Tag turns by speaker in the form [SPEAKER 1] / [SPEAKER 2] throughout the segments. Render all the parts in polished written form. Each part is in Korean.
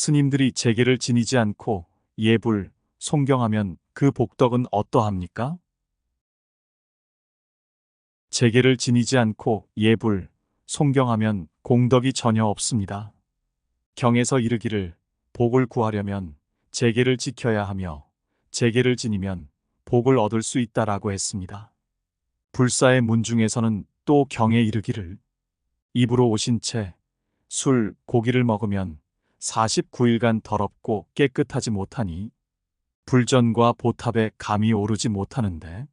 [SPEAKER 1] 스님들이 제계를 지니지 않고 예불, 송경하면 그 복덕은 어떠합니까? 제계를 지니지 않고 예불, 송경하면 공덕이 전혀 없습니다. 경에서 이르기를 복을 구하려면 제계를 지켜야 하며 제계를 지니면 복을 얻을 수 있다라고 했습니다. 불사의 문 중에서는 또 경에 이르기를 입으로 오신 채 술, 고기를 먹으면 49일간 더럽고 깨끗하지 못하니 불전과 보탑에 감이 오르지 못하는데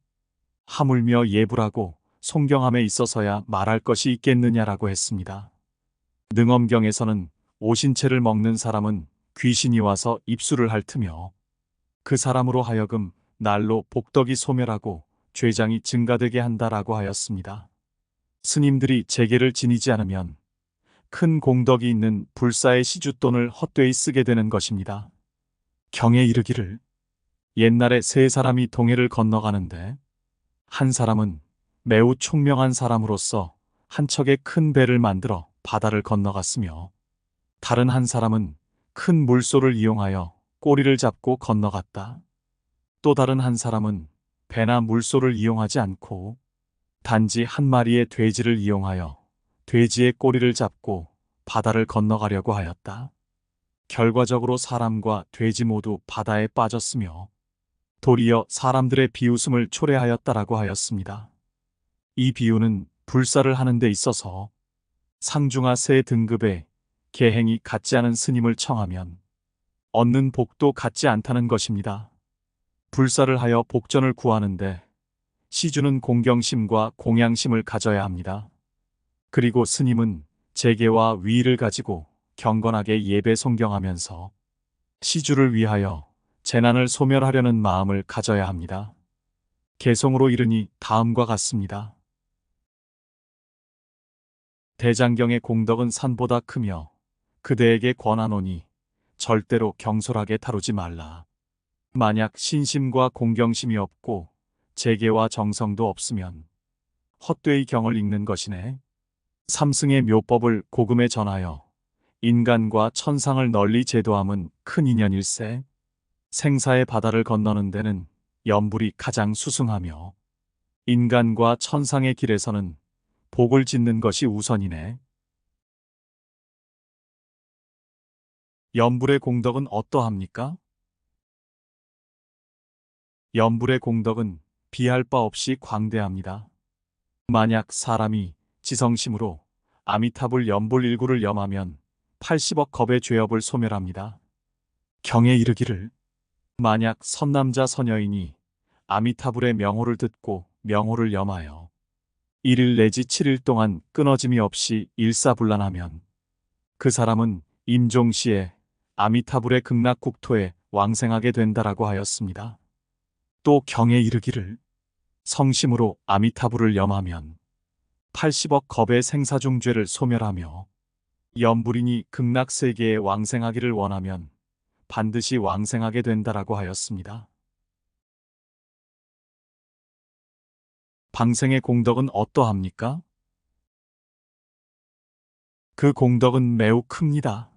[SPEAKER 1] 하물며 예불하고 송경함에 있어서야 말할 것이 있겠느냐라고 했습니다. 능엄경에서는 오신채를 먹는 사람은 귀신이 와서 입술을 핥으며 그 사람으로 하여금 날로 복덕이 소멸하고 죄장이 증가되게 한다라고 하였습니다. 스님들이 제계를 지니지 않으면 큰 공덕이 있는 불사의 시주돈을 헛되이 쓰게 되는 것입니다. 경에 이르기를 옛날에 세 사람이 동해를 건너가는데 한 사람은 매우 총명한 사람으로서 한 척의 큰 배를 만들어 바다를 건너갔으며 다른 한 사람은 큰 물소를 이용하여 꼬리를 잡고 건너갔다. 또 다른 한 사람은 배나 물소를 이용하지 않고 단지 한 마리의 돼지를 이용하여 돼지의 꼬리를 잡고 바다를 건너가려고 하였다. 결과적으로 사람과 돼지 모두 바다에 빠졌으며 도리어 사람들의 비웃음을 초래하였다라고 하였습니다. 이 비유는 불사를 하는 데 있어서 상중하 세 등급의 계행이 같지 않은 스님을 청하면 얻는 복도 같지 않다는 것입니다. 불사를 하여 복전을 구하는데 시주는 공경심과 공양심을 가져야 합니다. 그리고 스님은 제계와 위의를 가지고 경건하게 예배 송경하면서 시주를 위하여 재난을 소멸하려는 마음을 가져야 합니다. 개송으로 이르니 다음과 같습니다. 대장경의 공덕은 산보다 크며 그대에게 권하노니 절대로 경솔하게 다루지 말라. 만약 신심과 공경심이 없고 재계와 정성도 없으면 헛되이 경을 읽는 것이네. 삼승의 묘법을 고금에 전하여 인간과 천상을 널리 제도함은 큰 인연일세. 생사의 바다를 건너는 데는 염불이 가장 수승하며 인간과 천상의 길에서는 복을 짓는 것이 우선이네. 염불의 공덕은 어떠합니까? 염불의 공덕은 비할 바 없이 광대합니다. 만약 사람이 지성심으로 아미타불 염불 일구를 염하면 80억 겁의 죄업을 소멸합니다. 경에 이르기를 만약 선남자 선여인이 아미타불의 명호를 듣고 명호를 염하여 1일 내지 7일 동안 끊어짐이 없이 일사불란하면 그 사람은 임종시에 아미타불의 극락국토에 왕생하게 된다라고 하였습니다. 또 경에 이르기를 성심으로 아미타불을 염하면 80억 겁의 생사중죄를 소멸하며 염불인이 극락세계에 왕생하기를 원하면 반드시 왕생하게 된다라고 하였습니다. 방생의 공덕은 어떠합니까? 그 공덕은 매우 큽니다.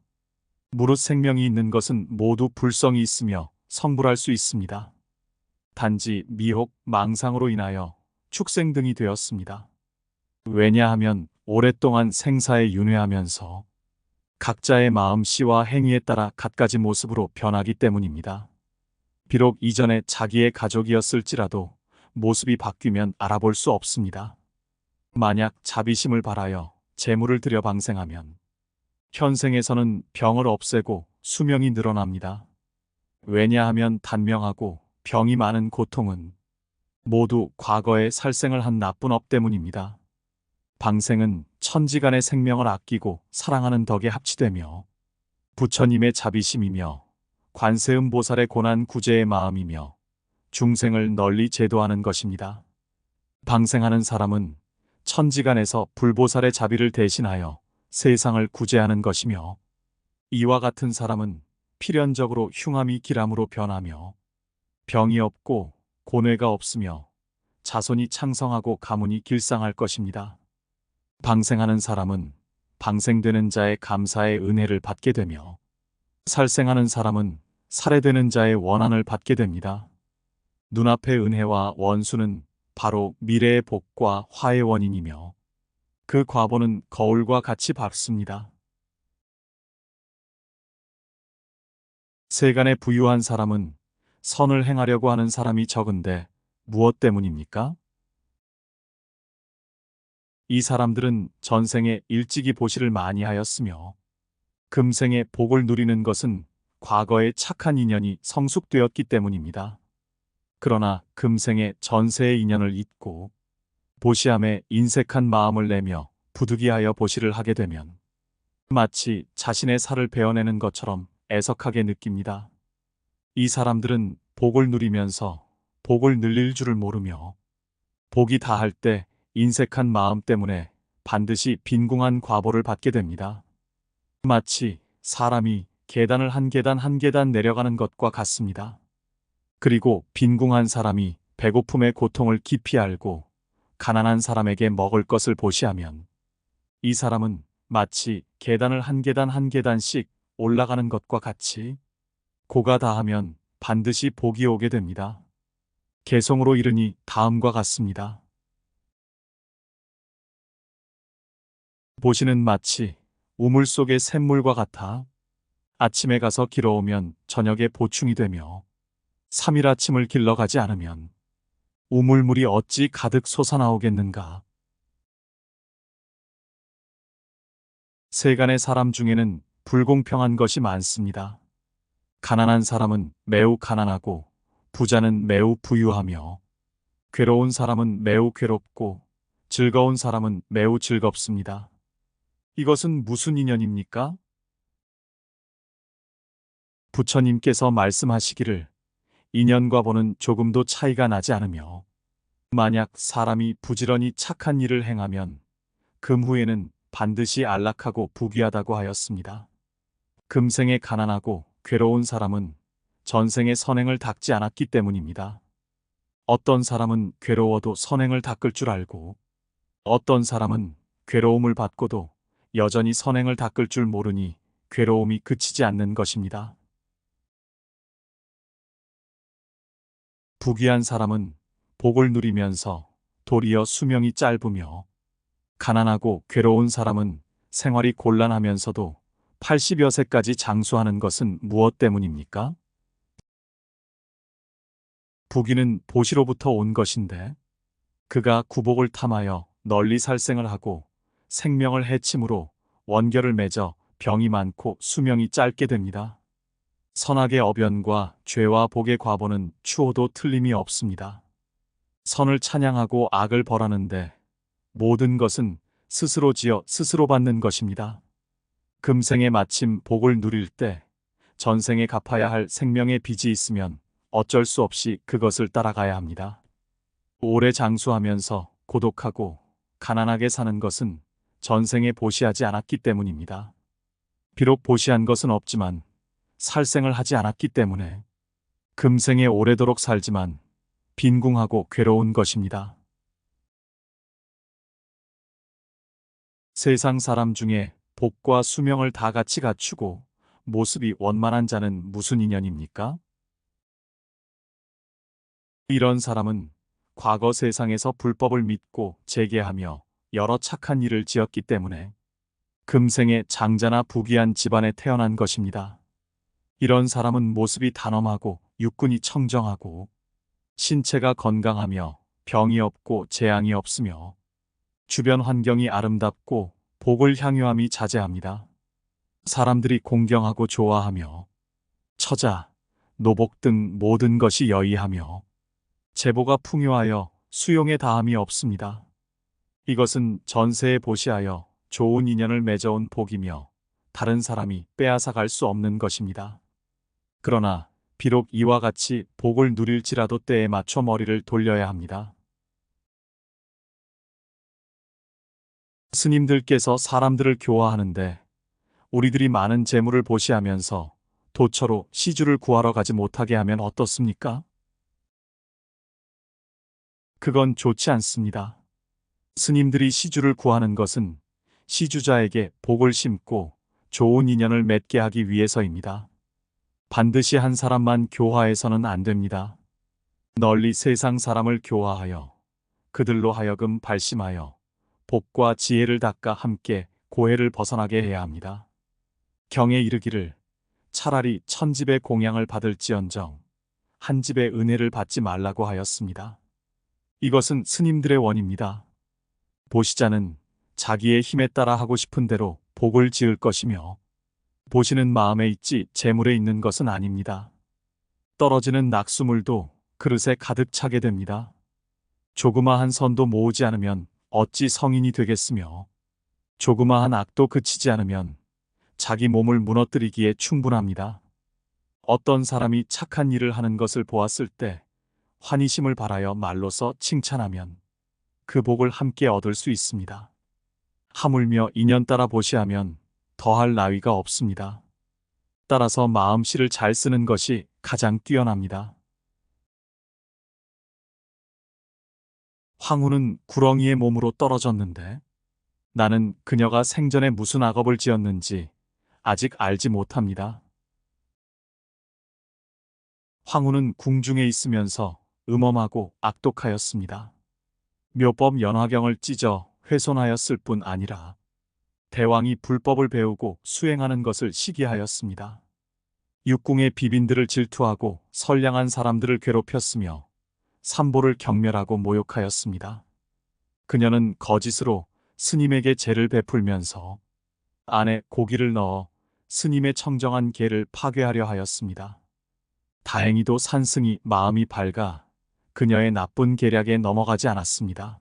[SPEAKER 1] 무릇 생명이 있는 것은 모두 불성이 있으며 성불할 수 있습니다. 단지 미혹, 망상으로 인하여 축생 등이 되었습니다. 왜냐하면 오랫동안 생사에 윤회하면서 각자의 마음씨와 행위에 따라 갖가지 모습으로 변하기 때문입니다. 비록 이전에 자기의 가족이었을지라도 모습이 바뀌면 알아볼 수 없습니다. 만약 자비심을 발하여 재물을 들여 방생하면 현생에서는 병을 없애고 수명이 늘어납니다. 왜냐하면 단명하고 병이 많은 고통은 모두 과거에 살생을 한 나쁜 업 때문입니다. 방생은 천지간의 생명을 아끼고 사랑하는 덕에 합치되며 부처님의 자비심이며 관세음보살의 고난 구제의 마음이며 중생을 널리 제도하는 것입니다. 방생하는 사람은 천지간에서 불보살의 자비를 대신하여 세상을 구제하는 것이며 이와 같은 사람은 필연적으로 흉함이 기람으로 변하며 병이 없고 고뇌가 없으며 자손이 창성하고 가문이 길상할 것입니다. 방생하는 사람은 방생되는 자의 감사의 은혜를 받게 되며 살생하는 사람은 살해되는 자의 원한을 받게 됩니다. 눈앞의 은혜와 원수는 바로 미래의 복과 화의 원인이며 그 과보는 거울과 같이 밝습니다. 세간에 부유한 사람은 선을 행하려고 하는 사람이 적은데 무엇 때문입니까? 이 사람들은 전생에 일찍이 보시를 많이 하였으며 금생에 복을 누리는 것은 과거의 착한 인연이 성숙되었기 때문입니다. 그러나 금생에 전세의 인연을 잊고 보시함에 인색한 마음을 내며 부득이하여 보시를 하게 되면 마치 자신의 살을 베어내는 것처럼 애석하게 느낍니다. 이 사람들은 복을 누리면서 복을 늘릴 줄을 모르며 복이 다할 때 인색한 마음 때문에 반드시 빈궁한 과보를 받게 됩니다. 마치 사람이 계단을 한 계단 한 계단 내려가는 것과 같습니다. 그리고 빈궁한 사람이 배고픔의 고통을 깊이 알고 가난한 사람에게 먹을 것을 보시하면 이 사람은 마치 계단을 한 계단 한 계단씩 올라가는 것과 같이 고가 다하면 반드시 복이 오게 됩니다. 개성으로 이르니 다음과 같습니다. 보시는 마치 우물 속의 샘물과 같아 아침에 가서 길어오면 저녁에 보충이 되며 3일 아침을 길러가지 않으면 우물물이 어찌 가득 솟아나오겠는가. 세간의 사람 중에는 불공평한 것이 많습니다. 가난한 사람은 매우 가난하고 부자는 매우 부유하며 괴로운 사람은 매우 괴롭고 즐거운 사람은 매우 즐겁습니다. 이것은 무슨 인연입니까? 부처님께서 말씀하시기를 인연과 보는 조금도 차이가 나지 않으며 만약 사람이 부지런히 착한 일을 행하면 금후에는 반드시 안락하고 부귀하다고 하였습니다. 금생에 가난하고 괴로운 사람은 전생에 선행을 닦지 않았기 때문입니다. 어떤 사람은 괴로워도 선행을 닦을 줄 알고 어떤 사람은 괴로움을 받고도 여전히 선행을 닦을 줄 모르니 괴로움이 그치지 않는 것입니다. 부귀한 사람은 복을 누리면서 도리어 수명이 짧으며 가난하고 괴로운 사람은 생활이 곤란하면서도 80여 세까지 장수하는 것은 무엇 때문입니까? 부귀는 보시로부터 온 것인데 그가 구복을 탐하여 널리 살생을 하고 생명을 해침으로 원결을 맺어 병이 많고 수명이 짧게 됩니다. 선악의 어변과 죄와 복의 과보는 추호도 틀림이 없습니다. 선을 찬양하고 악을 벌하는데 모든 것은 스스로 지어 스스로 받는 것입니다. 금생에 마침 복을 누릴 때 전생에 갚아야 할 생명의 빚이 있으면 어쩔 수 없이 그것을 따라가야 합니다. 오래 장수하면서 고독하고 가난하게 사는 것은 전생에 보시하지 않았기 때문입니다. 비록 보시한 것은 없지만 살생을 하지 않았기 때문에 금생에 오래도록 살지만 빈궁하고 괴로운 것입니다. 세상 사람 중에 복과 수명을 다 같이 갖추고 모습이 원만한 자는 무슨 인연입니까? 이런 사람은 과거 세상에서 불법을 믿고 재개하며 여러 착한 일을 지었기 때문에 금생에 장자나 부귀한 집안에 태어난 것입니다. 이런 사람은 모습이 단엄하고 육군이 청정하고 신체가 건강하며 병이 없고 재앙이 없으며 주변 환경이 아름답고 복을 향유함이 자제합니다. 사람들이 공경하고 좋아하며 처자, 노복 등 모든 것이 여의하며 재보가 풍요하여 수용에 다함이 없습니다. 이것은 전세에 보시하여 좋은 인연을 맺어온 복이며 다른 사람이 빼앗아 갈 수 없는 것입니다. 그러나 비록 이와 같이 복을 누릴지라도 때에 맞춰 머리를 돌려야 합니다. 스님들께서 사람들을 교화하는데 우리들이 많은 재물을 보시하면서 도처로 시주를 구하러 가지 못하게 하면 어떻습니까? 그건 좋지 않습니다. 스님들이 시주를 구하는 것은 시주자에게 복을 심고 좋은 인연을 맺게 하기 위해서입니다. 반드시 한 사람만 교화해서는 안 됩니다. 널리 세상 사람을 교화하여 그들로 하여금 발심하여 복과 지혜를 닦아 함께 고해를 벗어나게 해야 합니다. 경에 이르기를 차라리 1000집의 공양을 받을지언정 한 집의 은혜를 받지 말라고 하였습니다. 이것은 스님들의 원입니다. 보시자는 자기의 힘에 따라 하고 싶은 대로 복을 지을 것이며 보시는 마음에 있지 재물에 있는 것은 아닙니다. 떨어지는 낙수물도 그릇에 가득 차게 됩니다. 조그마한 선도 모으지 않으면 어찌 성인이 되겠으며 조그마한 악도 그치지 않으면 자기 몸을 무너뜨리기에 충분합니다. 어떤 사람이 착한 일을 하는 것을 보았을 때 환희심을 발하여 말로써 칭찬하면 그 복을 함께 얻을 수 있습니다. 하물며 인연 따라 보시하면 더할 나위가 없습니다. 따라서 마음씨를 잘 쓰는 것이 가장 뛰어납니다. 황후는 구렁이의 몸으로 떨어졌는데 나는 그녀가 생전에 무슨 악업을 지었는지 아직 알지 못합니다. 황후는 궁중에 있으면서 음험하고 악독하였습니다. 묘법 연화경을 찢어 훼손하였을 뿐 아니라 대왕이 불법을 배우고 수행하는 것을 시기하였습니다. 육궁의 비빈들을 질투하고 선량한 사람들을 괴롭혔으며 삼보를 경멸하고 모욕하였습니다. 그녀는 거짓으로 스님에게 죄를 베풀면서 안에 고기를 넣어 스님의 청정한 계를 파괴하려 하였습니다. 다행히도 산승이 마음이 밝아 그녀의 나쁜 계략에 넘어가지 않았습니다.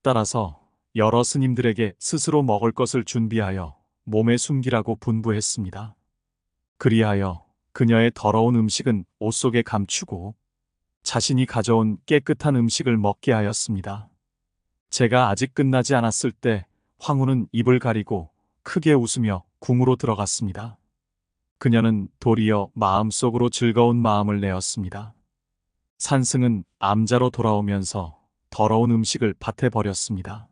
[SPEAKER 1] 따라서 여러 스님들에게 스스로 먹을 것을 준비하여 몸에 숨기라고 분부했습니다. 그리하여 그녀의 더러운 음식은 옷 속에 감추고 자신이 가져온 깨끗한 음식을 먹게 하였습니다. 제가 아직 끝나지 않았을 때 황후는 입을 가리고 크게 웃으며 궁으로 들어갔습니다. 그녀는 도리어 마음속으로 즐거운 마음을 내었습니다. 산승은 암자로 돌아오면서 더러운 음식을 밭에 버렸습니다.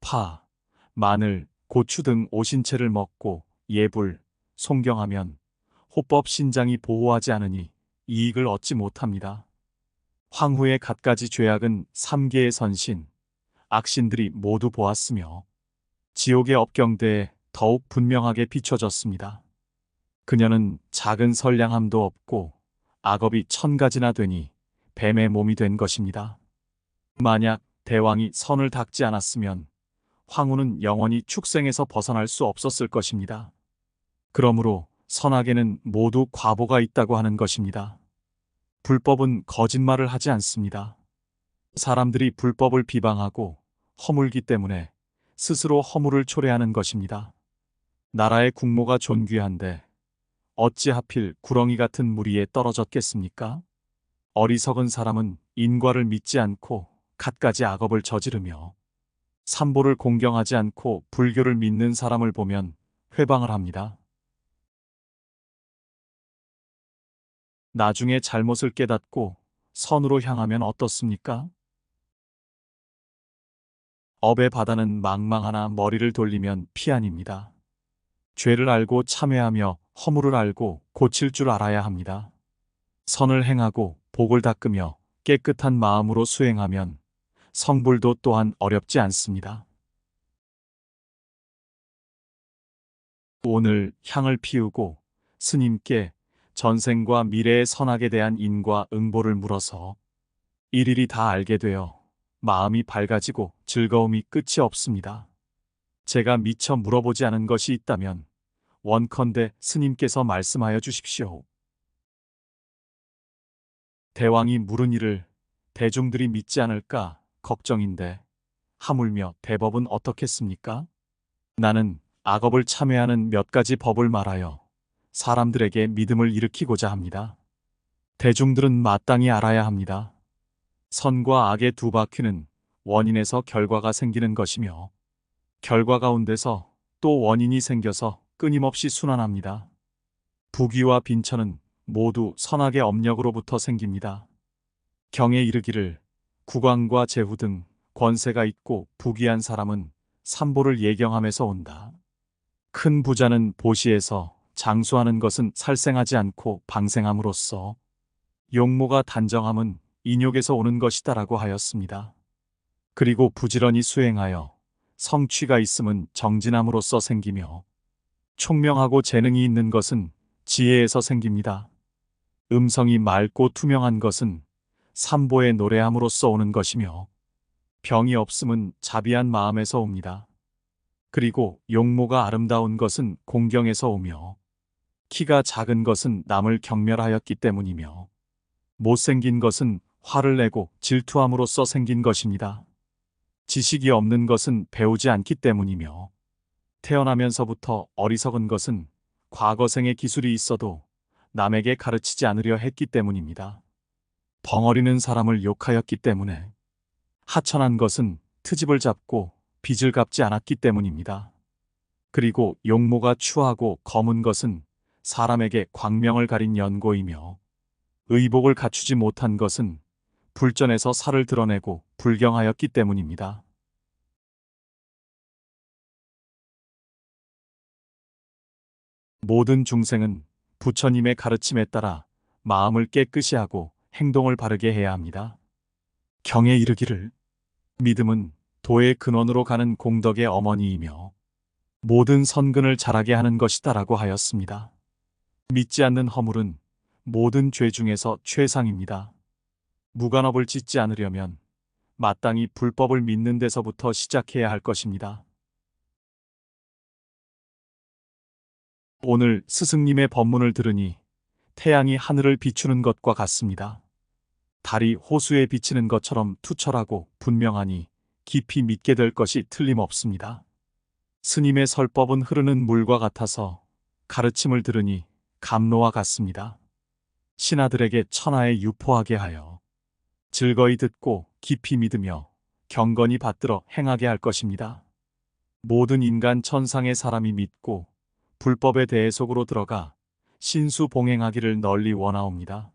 [SPEAKER 1] 파, 마늘, 고추 등 오신채를 먹고 예불, 송경하면 호법 신장이 보호하지 않으니 이익을 얻지 못합니다. 황후의 갖가지 죄악은 3계의 선신, 악신들이 모두 보았으며 지옥의 업경대에 더욱 분명하게 비춰졌습니다. 그녀는 작은 선량함도 없고 악업이 1000가지나 되니 뱀의 몸이 된 것입니다. 만약 대왕이 선을 닦지 않았으면 황후는 영원히 축생에서 벗어날 수 없었을 것입니다. 그러므로 선악에는 모두 과보가 있다고 하는 것입니다. 불법은 거짓말을 하지 않습니다. 사람들이 불법을 비방하고 허물기 때문에 스스로 허물을 초래하는 것입니다. 나라의 국모가 존귀한데 어찌 하필 구렁이 같은 무리에 떨어졌겠습니까? 어리석은 사람은 인과를 믿지 않고 갖가지 악업을 저지르며 삼보를 공경하지 않고 불교를 믿는 사람을 보면 회방을 합니다. 나중에 잘못을 깨닫고 선으로 향하면 어떻습니까? 업의 바다는 망망하나 머리를 돌리면 피안입니다. 죄를 알고 참회하며 허물을 알고 고칠 줄 알아야 합니다. 선을 행하고 복을 닦으며 깨끗한 마음으로 수행하면 성불도 또한 어렵지 않습니다. 오늘 향을 피우고 스님께 전생과 미래의 선악에 대한 인과 응보를 물어서 일일이 다 알게 되어 마음이 밝아지고 즐거움이 끝이 없습니다. 제가 미처 물어보지 않은 것이 있다면 원컨대 스님께서 말씀하여 주십시오. 대왕이 물은 일을 대중들이 믿지 않을까 걱정인데 하물며 대법은 어떻겠습니까? 나는 악업을 참회하는 몇 가지 법을 말하여 사람들에게 믿음을 일으키고자 합니다. 대중들은 마땅히 알아야 합니다. 선과 악의 두 바퀴는 원인에서 결과가 생기는 것이며 결과 가운데서 또 원인이 생겨서 끊임없이 순환합니다. 부귀와 빈천은 모두 선악의 업력으로부터 생깁니다. 경에 이르기를 국왕과 제후 등 권세가 있고 부귀한 사람은 삼보를 예경함에서 온다. 큰 부자는 보시에서 장수하는 것은 살생하지 않고 방생함으로써 용모가 단정함은 인욕에서 오는 것이다라고 하였습니다. 그리고 부지런히 수행하여 성취가 있음은 정진함으로써 생기며 총명하고 재능이 있는 것은 지혜에서 생깁니다. 음성이 맑고 투명한 것은 삼보의 노래함으로써 오는 것이며 병이 없음은 자비한 마음에서 옵니다. 그리고 용모가 아름다운 것은 공경에서 오며 키가 작은 것은 남을 경멸하였기 때문이며 못생긴 것은 화를 내고 질투함으로써 생긴 것입니다. 지식이 없는 것은 배우지 않기 때문이며 태어나면서부터 어리석은 것은 과거생의 기술이 있어도 남에게 가르치지 않으려 했기 때문입니다. 벙어리는 사람을 욕하였기 때문에 하천한 것은 트집을 잡고 빚을 갚지 않았기 때문입니다. 그리고 용모가 추하고 검은 것은 사람에게 광명을 가린 연고이며 의복을 갖추지 못한 것은 불전에서 살을 드러내고 불경하였기 때문입니다. 모든 중생은 부처님의 가르침에 따라 마음을 깨끗이 하고 행동을 바르게 해야 합니다. 경에 이르기를 믿음은 도의 근원으로 가는 공덕의 어머니이며 모든 선근을 자라게 하는 것이다라고 하였습니다. 믿지 않는 허물은 모든 죄 중에서 최상입니다. 무간업을 짓지 않으려면 마땅히 불법을 믿는 데서부터 시작해야 할 것입니다. 오늘 스승님의 법문을 들으니 태양이 하늘을 비추는 것과 같습니다. 달이 호수에 비치는 것처럼 투철하고 분명하니 깊이 믿게 될 것이 틀림없습니다. 스님의 설법은 흐르는 물과 같아서 가르침을 들으니 감로와 같습니다. 신하들에게 천하에 유포하게 하여 즐거이 듣고 깊이 믿으며 경건히 받들어 행하게 할 것입니다. 모든 인간 천상의 사람이 믿고 불법에 대해 속으로 들어가 신수봉행하기를 널리 원하옵니다.